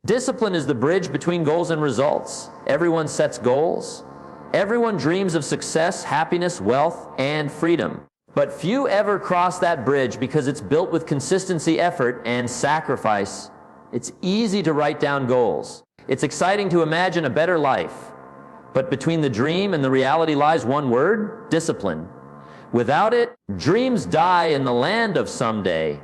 Discipline is the bridge between goals and results. Everyone sets goals. Everyone dreams of success, happiness, wealth, and freedom. But few ever cross that bridge because it's built with consistency, effort, and sacrifice. It's easy to write down goals. It's exciting to imagine a better life. But between the dream and the reality lies one word: discipline. Without it, dreams die in the land of someday.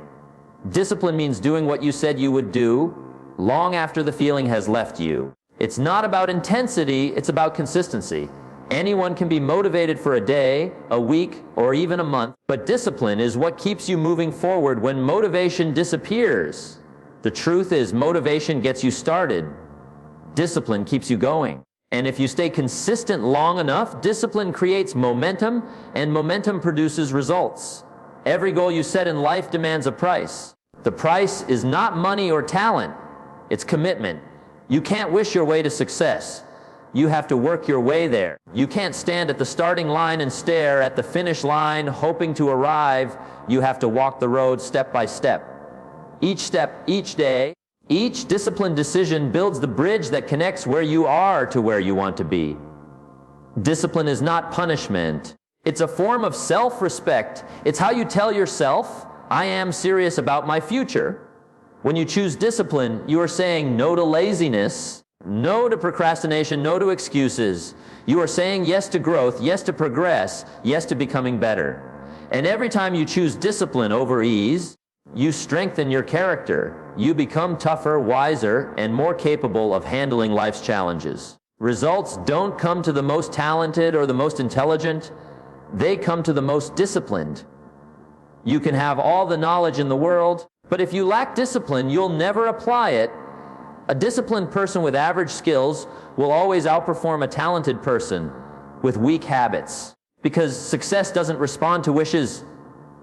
Discipline means doing what you said you would do long after the feeling has left you. It's not about intensity, it's about consistency. Anyone can be motivated for a day, a week, or even a month, but discipline is what keeps you moving forward when motivation disappears. The truth is, motivation gets you started. Discipline keeps you going. And if you stay consistent long enough, discipline creates momentum, and momentum produces results. Every goal you set in life demands a price. The price is not money or talent, it's commitment. You can't wish your way to success. You have to work your way there. You can't stand at the starting line and stare at the finish line hoping to arrive. You have to walk the road step by step. Each step, each day, each disciplined decision builds the bridge that connects where you are to where you want to be. Discipline is not punishment. It's a form of self-respect. It's how you tell yourself, I am serious about my future. When you choose discipline, you are saying no to laziness, no to procrastination, no to excuses. You are saying yes to growth, yes to progress, yes to becoming better. And every time you choose discipline over ease, you strengthen your character. You become tougher, wiser, and more capable of handling life's challenges. Results don't come to the most talented or the most intelligent. They come to the most disciplined. You can have all the knowledge in the world, but if you lack discipline, you'll never apply it. A disciplined person with average skills will always outperform a talented person with weak habits, because success doesn't respond to wishes,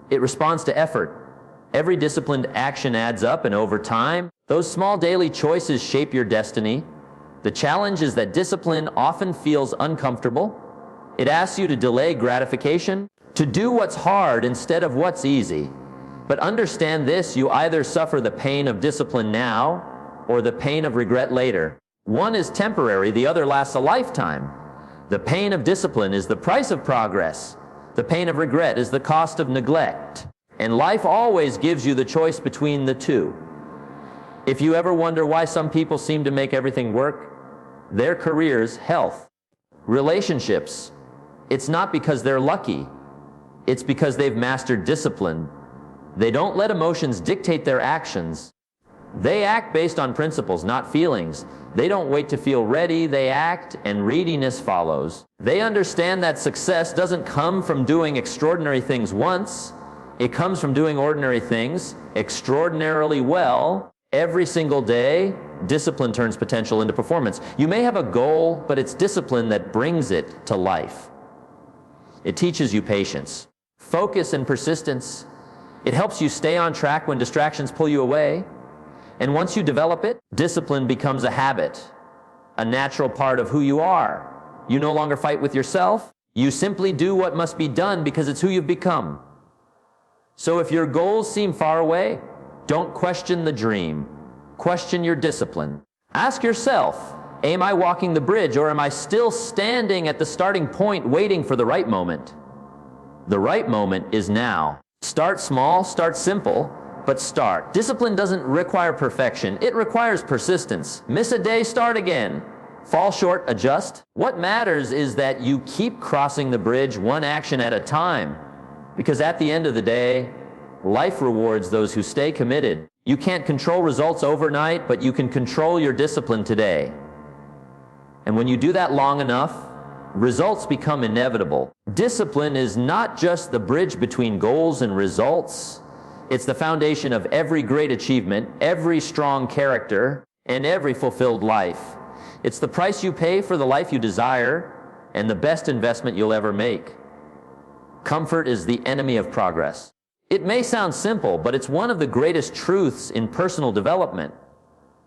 it responds to effort. Every disciplined action adds up, and over time, those small daily choices shape your destiny. The challenge is that discipline often feels uncomfortable. It asks you to delay gratification, to do what's hard instead of what's easy. But understand this, you either suffer the pain of discipline now or the pain of regret later. One is temporary, the other lasts a lifetime. The pain of discipline is the price of progress. The pain of regret is the cost of neglect. And life always gives you the choice between the two. If you ever wonder why some people seem to make everything work, their careers, health, relationships, it's not because they're lucky. It's because they've mastered discipline. They don't let emotions dictate their actions. They act based on principles, not feelings. They don't wait to feel ready, they act, and readiness follows. They understand that success doesn't come from doing extraordinary things once. It comes from doing ordinary things extraordinarily well every single day. Discipline turns potential into performance. You may have a goal, but it's discipline that brings it to life. It teaches you patience, focus, and persistence. It helps you stay on track when distractions pull you away. And once you develop it, discipline becomes a habit, a natural part of who you are. You no longer fight with yourself. You simply do what must be done because it's who you've become. So if your goals seem far away, don't question the dream. Question your discipline. Ask yourself, am I walking the bridge, or am I still standing at the starting point waiting for the right moment? The right moment is now. Start small, start simple, but start. Discipline doesn't require perfection. It requires persistence. Miss a day, start again. Fall short, adjust. What matters is that you keep crossing the bridge one action at a time. Because at the end of the day, life rewards those who stay committed. You can't control results overnight, but you can control your discipline today. And when you do that long enough, results become inevitable. Discipline is not just the bridge between goals and results. It's the foundation of every great achievement, every strong character, and every fulfilled life. It's the price you pay for the life you desire, and the best investment you'll ever make. Comfort is the enemy of progress. It may sound simple, but it's one of the greatest truths in personal development.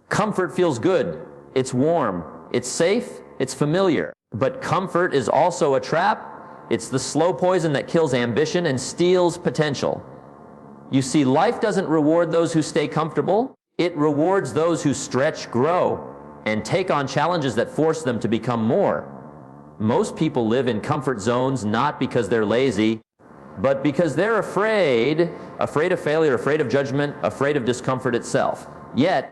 Comfort feels good, it's warm, it's safe, it's familiar. But comfort is also a trap. It's the slow poison that kills ambition and steals potential. You see, life doesn't reward those who stay comfortable. It rewards those who stretch, grow, and take on challenges that force them to become more. Most people live in comfort zones not because they're lazy, but because they're afraid of failure, afraid of judgment, afraid of discomfort itself. Yet,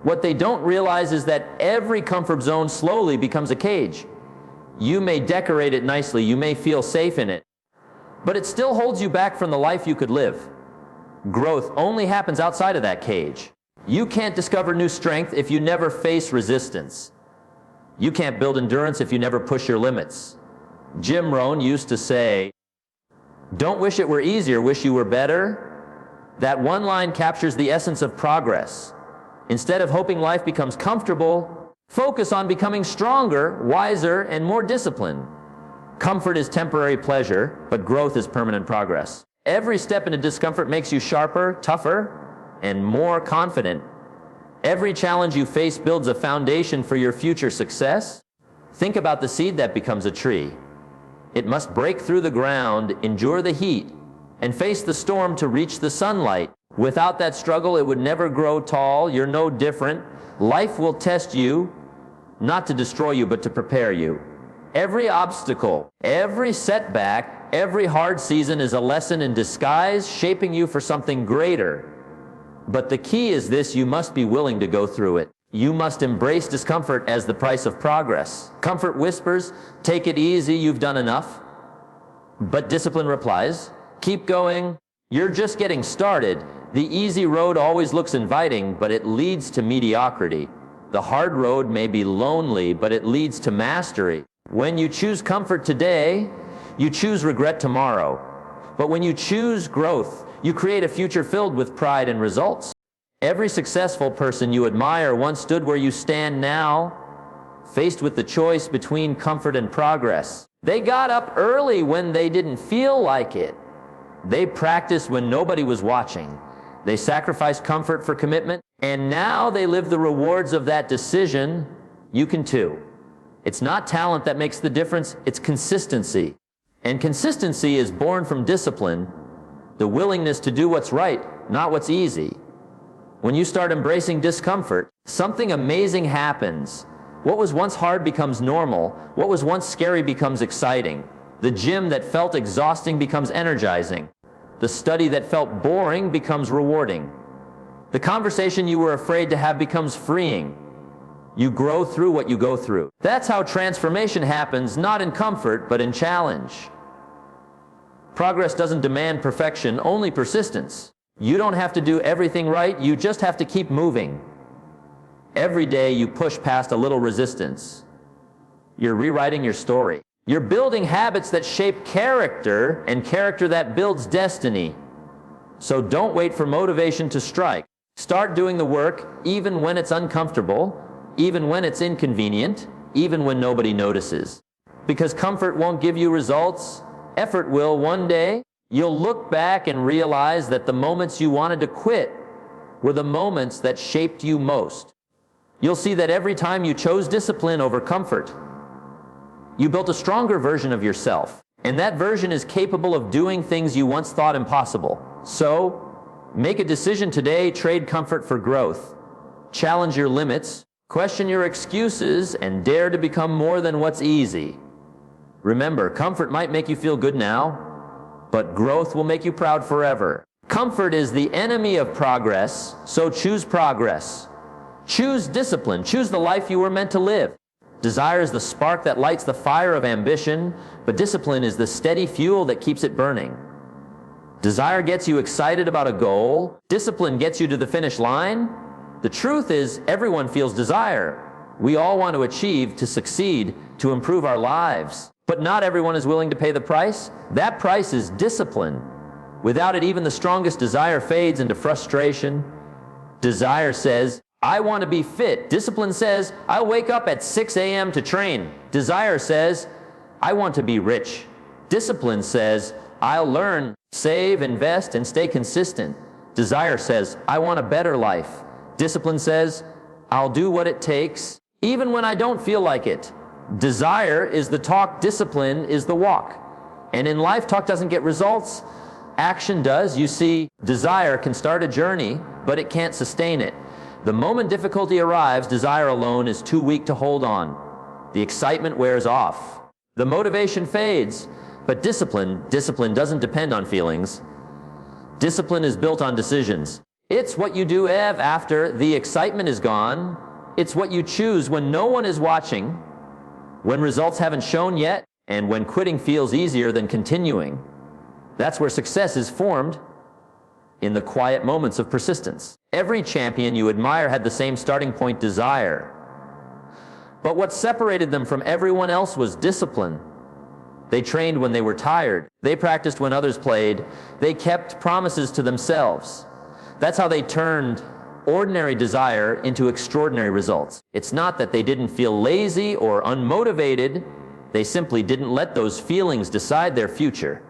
what they don't realize is that every comfort zone slowly becomes a cage. You may decorate it nicely, you may feel safe in it, but it still holds you back from the life you could live. Growth only happens outside of that cage. You can't discover new strength if you never face resistance. You can't build endurance if you never push your limits. Jim Rohn used to say, "Don't wish it were easier, wish you were better." That one line captures the essence of progress. Instead of hoping life becomes comfortable, focus on becoming stronger, wiser, and more disciplined. Comfort is temporary pleasure, but growth is permanent progress. Every step into discomfort makes you sharper, tougher, and more confident. Every challenge you face builds a foundation for your future success. Think about the seed that becomes a tree. It must break through the ground, endure the heat, and face the storm to reach the sunlight. Without that struggle, it would never grow tall. You're no different. Life will test you, not to destroy you, but to prepare you. Every obstacle, every setback, every hard season is a lesson in disguise, shaping you for something greater. But the key is this: you must be willing to go through it. You must embrace discomfort as the price of progress. Comfort whispers, "Take it easy, you've done enough." But discipline replies, "Keep going. You're just getting started." The easy road always looks inviting, but it leads to mediocrity. The hard road may be lonely, but it leads to mastery. When you choose comfort today, you choose regret tomorrow. But when you choose growth, you create a future filled with pride and results. Every successful person you admire once stood where you stand now, faced with the choice between comfort and progress. They got up early when they didn't feel like it. They practiced when nobody was watching. They sacrificed comfort for commitment, and now they live the rewards of that decision. You can too. It's not talent that makes the difference, it's consistency. And consistency is born from discipline, the willingness to do what's right, not what's easy. When you start embracing discomfort, something amazing happens. What was once hard becomes normal. What was once scary becomes exciting. The gym that felt exhausting becomes energizing. The study that felt boring becomes rewarding. The conversation you were afraid to have becomes freeing. You grow through what you go through. That's how transformation happens, not in comfort, but in challenge. Progress doesn't demand perfection, only persistence. You don't have to do everything right, you just have to keep moving. Every day you push past a little resistance. You're rewriting your story. You're building habits that shape character, and character that builds destiny. So don't wait for motivation to strike. Start doing the work even when it's uncomfortable, even when it's inconvenient, even when nobody notices. Because comfort won't give you results, effort will one day. You'll look back and realize that the moments you wanted to quit were the moments that shaped you most. You'll see that every time you chose discipline over comfort, you built a stronger version of yourself, and that version is capable of doing things you once thought impossible. So, make a decision today, trade comfort for growth. Challenge your limits, question your excuses, and dare to become more than what's easy. Remember, comfort might make you feel good now, but growth will make you proud forever. Comfort is the enemy of progress, so choose progress. Choose discipline, choose the life you were meant to live. Desire is the spark that lights the fire of ambition, but discipline is the steady fuel that keeps it burning. Desire gets you excited about a goal. Discipline gets you to the finish line. The truth is, everyone feels desire. We all want to achieve, to succeed, to improve our lives. But not everyone is willing to pay the price. That price is discipline. Without it, even the strongest desire fades into frustration. Desire says, I want to be fit. Discipline says, I'll wake up at 6 a.m. to train. Desire says, I want to be rich. Discipline says, I'll learn, save, invest, and stay consistent. Desire says, I want a better life. Discipline says, I'll do what it takes, even when I don't feel like it. Desire is the talk, discipline is the walk. And in life, talk doesn't get results, action does. You see, desire can start a journey, but it can't sustain it. The moment difficulty arrives, desire alone is too weak to hold on. The excitement wears off. The motivation fades. But discipline doesn't depend on feelings. Discipline is built on decisions. It's what you do after the excitement is gone. It's what you choose when no one is watching, when results haven't shown yet, and when quitting feels easier than continuing. That's where success is formed, in the quiet moments of persistence. Every champion you admire had the same starting point, desire. But what separated them from everyone else was discipline. They trained when they were tired. They practiced when others played. They kept promises to themselves. That's how they turned ordinary desire into extraordinary results. It's not that they didn't feel lazy or unmotivated. They simply didn't let those feelings decide their future.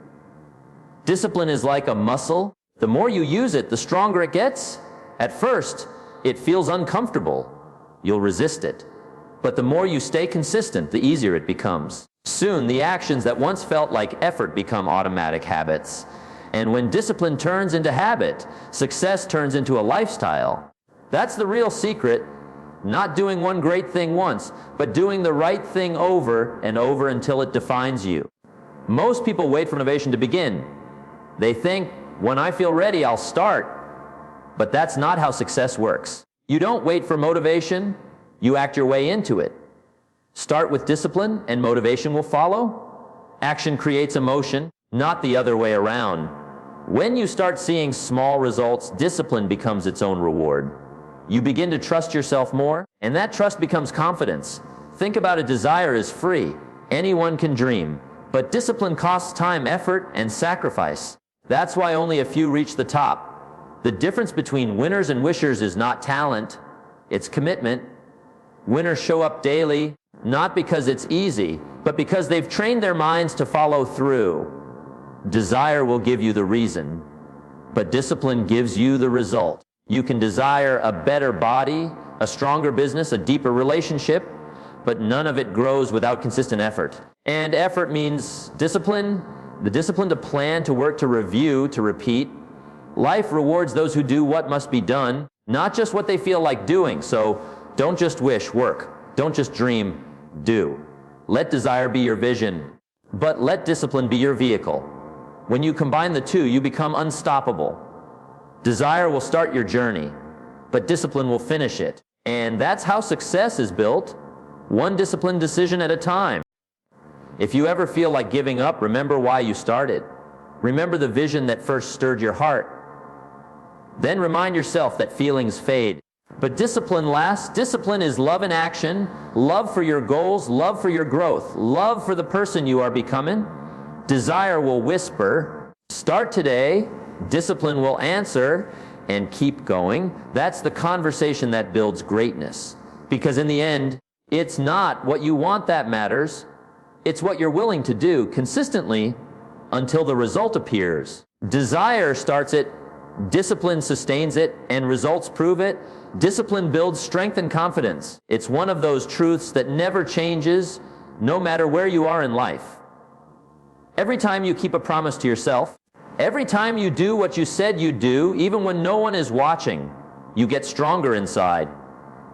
Discipline is like a muscle. The more you use it, the stronger it gets. At first, it feels uncomfortable. You'll resist it. But the more you stay consistent, the easier it becomes. Soon, the actions that once felt like effort become automatic habits. And when discipline turns into habit, success turns into a lifestyle. That's the real secret. Not doing one great thing once, but doing the right thing over and over until it defines you. Most people wait for motivation to begin. They think, when I feel ready, I'll start. But that's not how success works. You don't wait for motivation, you act your way into it. Start with discipline and motivation will follow. Action creates emotion, not the other way around. When you start seeing small results, discipline becomes its own reward. You begin to trust yourself more, and that trust becomes confidence. Think about it, desire is free. Anyone can dream. But discipline costs time, effort, and sacrifice. That's why only a few reach the top. The difference between winners and wishers is not talent, it's commitment. Winners show up daily, not because it's easy, but because they've trained their minds to follow through. Desire will give you the reason, but discipline gives you the result. You can desire a better body, a stronger business, a deeper relationship, but none of it grows without consistent effort. And effort means discipline, the discipline to plan, to work, to review, to repeat. Life rewards those who do what must be done, not just what they feel like doing. So don't just wish, work. Don't just dream, do. Let desire be your vision, but let discipline be your vehicle. When you combine the two, you become unstoppable. Desire will start your journey, but discipline will finish it. And that's how success is built, one disciplined decision at a time. If you ever feel like giving up, remember why you started. Remember the vision that first stirred your heart. Then remind yourself that feelings fade. But discipline lasts. Discipline is love in action, love for your goals, love for your growth, love for the person you are becoming. Desire will whisper, start today, discipline will answer, and keep going. That's the conversation that builds greatness. Because in the end, it's not what you want that matters. It's what you're willing to do consistently until the result appears. Desire starts it, discipline sustains it, and results prove it. Discipline builds strength and confidence. It's one of those truths that never changes, no matter where you are in life. Every time you keep a promise to yourself, every time you do what you said you'd do, even when no one is watching, you get stronger inside.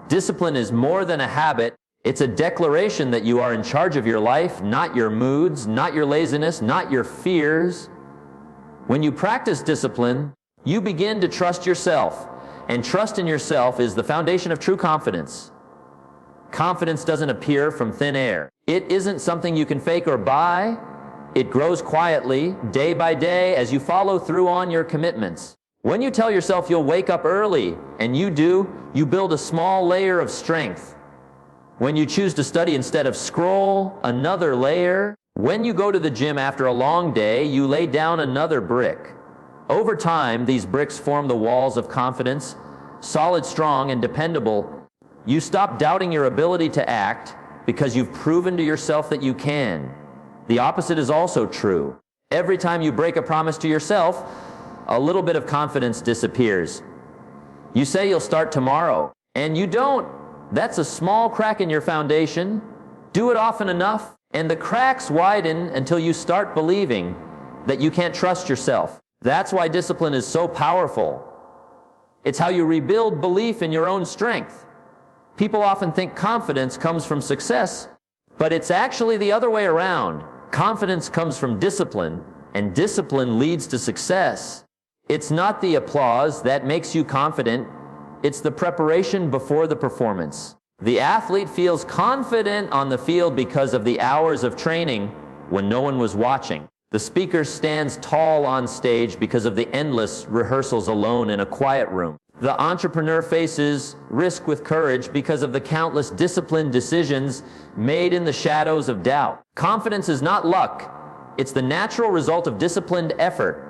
Discipline is more than a habit. It's a declaration that you are in charge of your life, not your moods, not your laziness, not your fears. When you practice discipline, you begin to trust yourself. And trust in yourself is the foundation of true confidence. Confidence doesn't appear from thin air. It isn't something you can fake or buy. It grows quietly, day by day, as you follow through on your commitments. When you tell yourself you'll wake up early, and you do, you build a small layer of strength. When you choose to study instead of scroll, another layer. When you go to the gym after a long day, you lay down another brick. Over time, these bricks form the walls of confidence, solid, strong, and dependable. You stop doubting your ability to act because you've proven to yourself that you can. The opposite is also true. Every time you break a promise to yourself, a little bit of confidence disappears. You say you'll start tomorrow, and you don't. That's a small crack in your foundation. Do it often enough, and the cracks widen until you start believing that you can't trust yourself. That's why discipline is so powerful. It's how you rebuild belief in your own strength. People often think confidence comes from success, but it's actually the other way around. Confidence comes from discipline, and discipline leads to success. It's not the applause that makes you confident, it's the preparation before the performance. The athlete feels confident on the field because of the hours of training when no one was watching. The speaker stands tall on stage because of the endless rehearsals alone in a quiet room. The entrepreneur faces risk with courage because of the countless disciplined decisions made in the shadows of doubt. Confidence is not luck. It's the natural result of disciplined effort.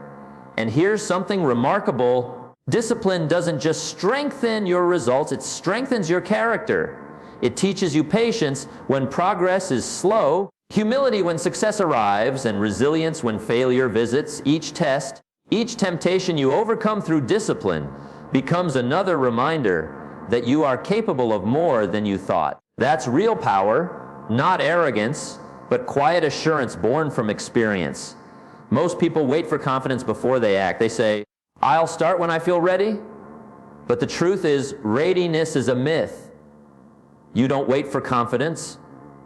And here's something remarkable. Discipline doesn't just strengthen your results, it strengthens your character. It teaches you patience when progress is slow, humility when success arrives, and resilience when failure visits. Each test, each temptation you overcome through discipline becomes another reminder that you are capable of more than you thought. That's real power, not arrogance, but quiet assurance born from experience. Most people wait for confidence before they act. They say, I'll start when I feel ready. But the truth is, readiness is a myth. You don't wait for confidence.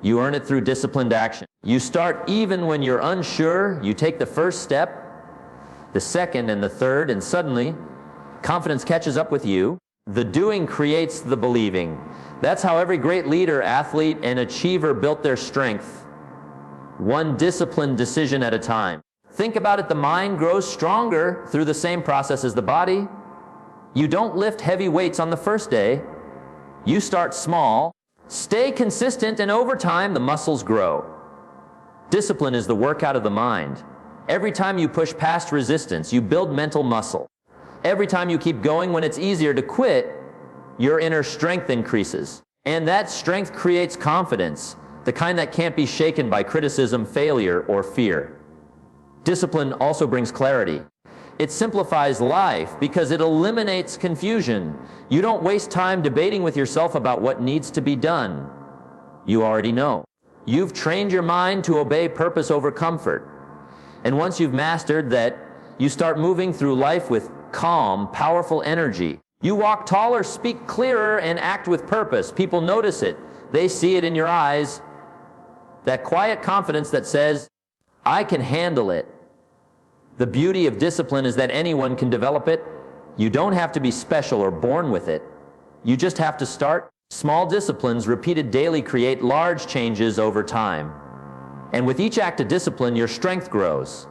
You earn it through disciplined action. You start even when you're unsure. You take the first step, the second and the third, and suddenly confidence catches up with you. The doing creates the believing. That's how every great leader, athlete, and achiever built their strength. One disciplined decision at a time. Think about it, the mind grows stronger through the same process as the body. You don't lift heavy weights on the first day. You start small, stay consistent, and over time the muscles grow. Discipline is the workout of the mind. Every time you push past resistance, you build mental muscle. Every time you keep going when it's easier to quit, your inner strength increases. And that strength creates confidence, the kind that can't be shaken by criticism, failure, or fear. Discipline also brings clarity. It simplifies life because it eliminates confusion. You don't waste time debating with yourself about what needs to be done. You already know. You've trained your mind to obey purpose over comfort. And once you've mastered that, you start moving through life with calm, powerful energy. You walk taller, speak clearer, and act with purpose. People notice it. They see it in your eyes. That quiet confidence that says, I can handle it. The beauty of discipline is that anyone can develop it. You don't have to be special or born with it. You just have to start. Small disciplines repeated daily create large changes over time. And with each act of discipline, your strength grows.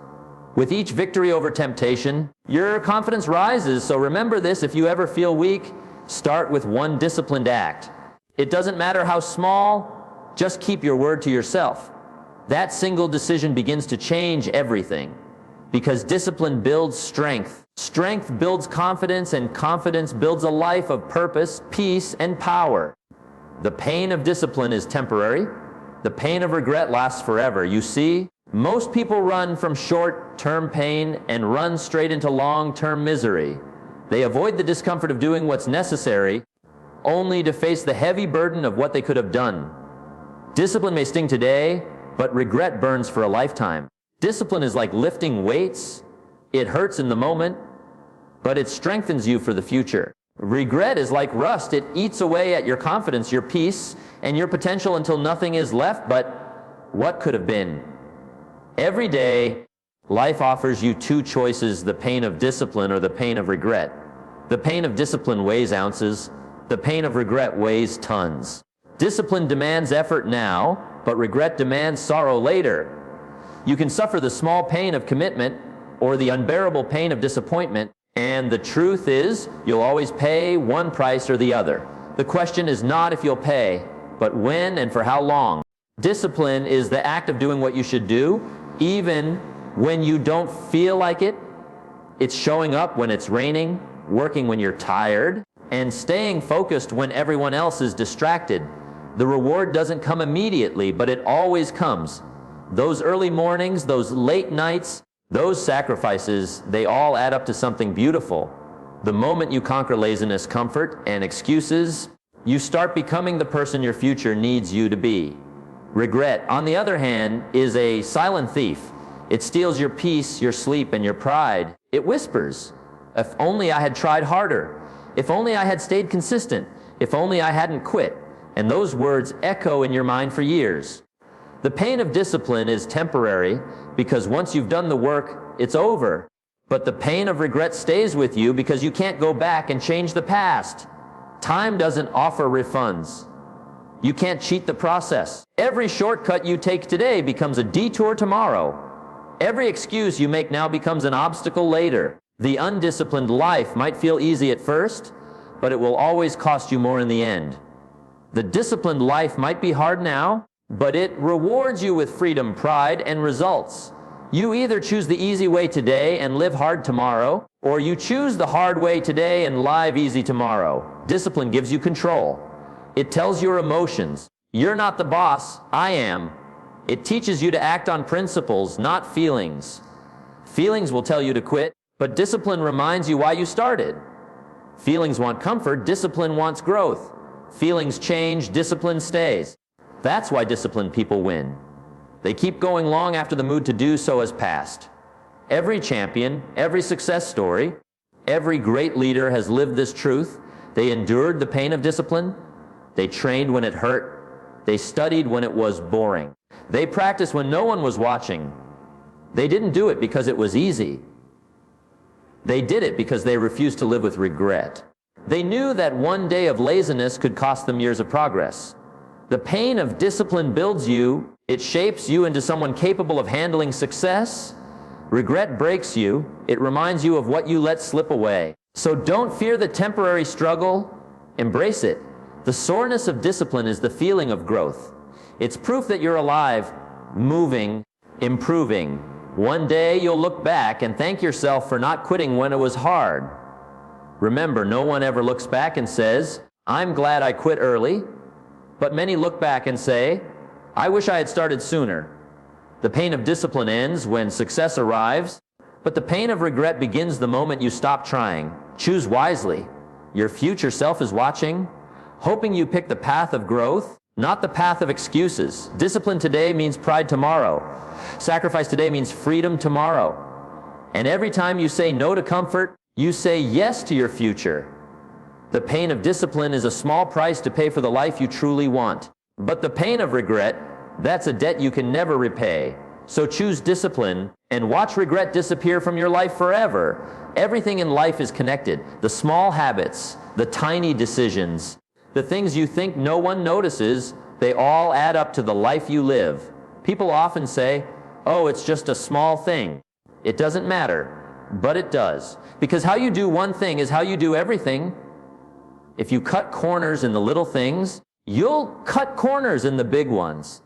With each victory over temptation, your confidence rises. So remember this, if you ever feel weak, start with one disciplined act. It doesn't matter how small, just keep your word to yourself. That single decision begins to change everything. Because discipline builds strength. Strength builds confidence, and confidence builds a life of purpose, peace, and power. The pain of discipline is temporary. The pain of regret lasts forever. You see, most people run from short-term pain and run straight into long-term misery. They avoid the discomfort of doing what's necessary, only to face the heavy burden of what they could have done. Discipline may sting today, but regret burns for a lifetime. Discipline is like lifting weights. It hurts in the moment, but it strengthens you for the future. Regret is like rust. It eats away at your confidence, your peace, and your potential until nothing is left but what could have been. Every day, life offers you two choices, the pain of discipline or the pain of regret. The pain of discipline weighs ounces. The pain of regret weighs tons. Discipline demands effort now, but regret demands sorrow later. You can suffer the small pain of commitment or the unbearable pain of disappointment, and the truth is, you'll always pay one price or the other. The question is not if you'll pay, but when and for how long. Discipline is the act of doing what you should do, even when you don't feel like it. It's showing up when it's raining, working when you're tired, and staying focused when everyone else is distracted. The reward doesn't come immediately, but it always comes. Those early mornings, those late nights, those sacrifices, they all add up to something beautiful. The moment you conquer laziness, comfort, and excuses, you start becoming the person your future needs you to be. Regret, on the other hand, is a silent thief. It steals your peace, your sleep, and your pride. It whispers, if only I had tried harder. If only I had stayed consistent. If only I hadn't quit. And those words echo in your mind for years. The pain of discipline is temporary because once you've done the work, it's over. But the pain of regret stays with you because you can't go back and change the past. Time doesn't offer refunds. You can't cheat the process. Every shortcut you take today becomes a detour tomorrow. Every excuse you make now becomes an obstacle later. The undisciplined life might feel easy at first, but it will always cost you more in the end. The disciplined life might be hard now, but it rewards you with freedom, pride, and results. You either choose the easy way today and live hard tomorrow, or you choose the hard way today and live easy tomorrow. Discipline gives you control. It tells your emotions. You're not the boss, I am. It teaches you to act on principles, not feelings. Feelings will tell you to quit, but discipline reminds you why you started. Feelings want comfort, discipline wants growth. Feelings change, discipline stays. That's why disciplined people win. They keep going long after the mood to do so has passed. Every champion, every success story, every great leader has lived this truth. They endured the pain of discipline. They trained when it hurt. They studied when it was boring. They practiced when no one was watching. They didn't do it because it was easy. They did it because they refused to live with regret. They knew that one day of laziness could cost them years of progress. The pain of discipline builds you. It shapes you into someone capable of handling success. Regret breaks you. It reminds you of what you let slip away. So don't fear the temporary struggle. Embrace it. The soreness of discipline is the feeling of growth. It's proof that you're alive, moving, improving. One day you'll look back and thank yourself for not quitting when it was hard. Remember, no one ever looks back and says, I'm glad I quit early. But many look back and say, I wish I had started sooner. The pain of discipline ends when success arrives, but the pain of regret begins the moment you stop trying. Choose wisely. Your future self is watching, hoping you pick the path of growth, not the path of excuses. Discipline today means pride tomorrow. Sacrifice today means freedom tomorrow. And every time you say no to comfort, you say yes to your future. The pain of discipline is a small price to pay for the life you truly want. But the pain of regret, that's a debt you can never repay. So choose discipline and watch regret disappear from your life forever. Everything in life is connected. The small habits, the tiny decisions, the things you think no one notices, they all add up to the life you live. People often say, oh, it's just a small thing. It doesn't matter, but it does. Because how you do one thing is how you do everything. If you cut corners in the little things, you'll cut corners in the big ones.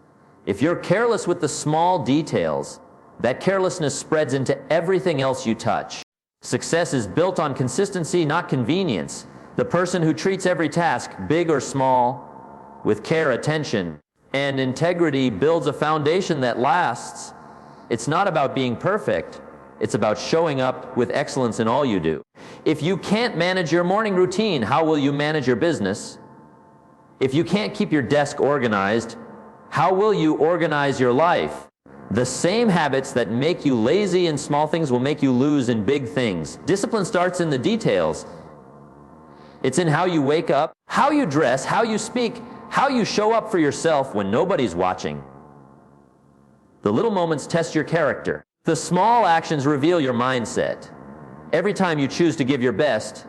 If you're careless with the small details, that carelessness spreads into everything else you touch. Success is built on consistency, not convenience. The person who treats every task, big or small, with care, attention, and integrity builds a foundation that lasts. It's not about being perfect. It's about showing up with excellence in all you do. If you can't manage your morning routine, how will you manage your business? If you can't keep your desk organized, how will you organize your life? The same habits that make you lazy in small things will make you lose in big things. Discipline starts in the details. It's in how you wake up, how you dress, how you speak, how you show up for yourself when nobody's watching. The little moments test your character. The small actions reveal your mindset. Every time you choose to give your best,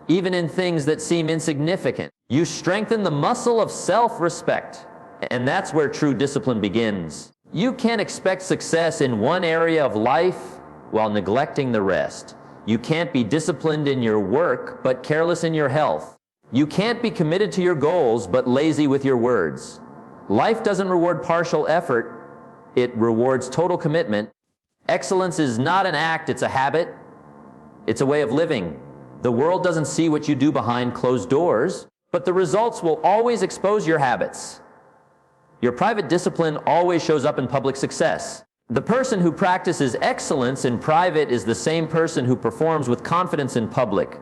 even in things that seem insignificant, you strengthen the muscle of self-respect. And that's where true discipline begins. You can't expect success in one area of life while neglecting the rest. You can't be disciplined in your work but careless in your health. You can't be committed to your goals but lazy with your words. Life doesn't reward partial effort. It rewards total commitment. Excellence is not an act, it's a habit. It's a way of living. The world doesn't see what you do behind closed doors, but the results will always expose your habits. Your private discipline always shows up in public success. The person who practices excellence in private is the same person who performs with confidence in public.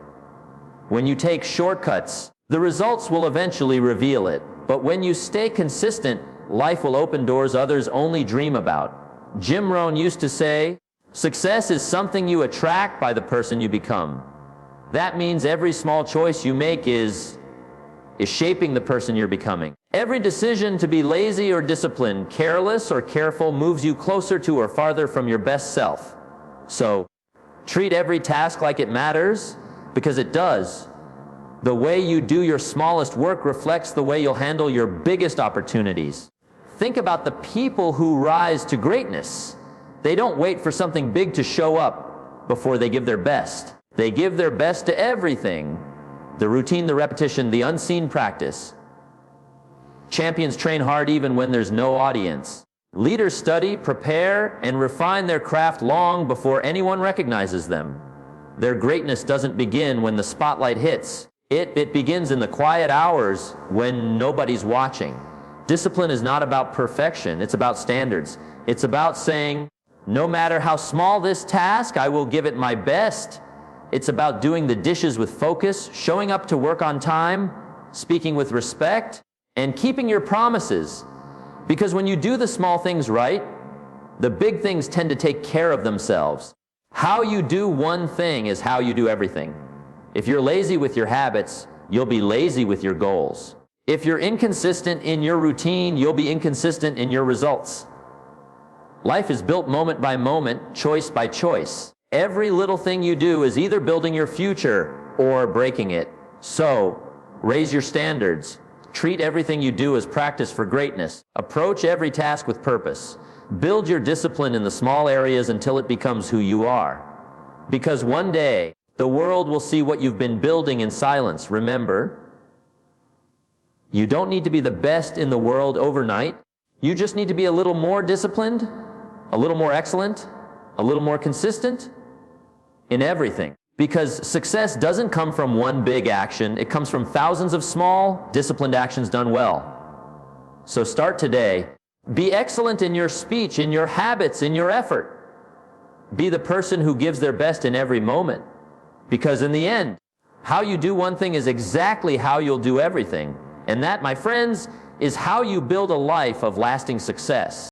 When you take shortcuts, the results will eventually reveal it. But when you stay consistent, life will open doors others only dream about. Jim Rohn used to say, success is something you attract by the person you become. That means every small choice you make is shaping the person you're becoming. Every decision to be lazy or disciplined, careless or careful, moves you closer to or farther from your best self. So, treat every task like it matters, because it does. The way you do your smallest work reflects the way you'll handle your biggest opportunities. Think about the people who rise to greatness. They don't wait for something big to show up before they give their best. They give their best to everything. The routine, the repetition, the unseen practice. Champions train hard even when there's no audience. Leaders study, prepare, and refine their craft long before anyone recognizes them. Their greatness doesn't begin when the spotlight hits. It begins in the quiet hours when nobody's watching. Discipline is not about perfection, it's about standards. It's about saying, no matter how small this task, I will give it my best. It's about doing the dishes with focus, showing up to work on time, speaking with respect, and keeping your promises. Because when you do the small things right, the big things tend to take care of themselves. How you do one thing is how you do everything. If you're lazy with your habits, you'll be lazy with your goals. If you're inconsistent in your routine, you'll be inconsistent in your results. Life is built moment by moment, choice by choice. Every little thing you do is either building your future or breaking it. So, raise your standards. Treat everything you do as practice for greatness. Approach every task with purpose. Build your discipline in the small areas until it becomes who you are. Because one day, the world will see what you've been building in silence. Remember, you don't need to be the best in the world overnight. You just need to be a little more disciplined, a little more excellent, a little more consistent in everything. Because success doesn't come from one big action. It comes from thousands of small, disciplined actions done well. So start today. Be excellent in your speech, in your habits, in your effort. Be the person who gives their best in every moment. Because in the end, how you do one thing is exactly how you'll do everything. And that, my friends, is how you build a life of lasting success.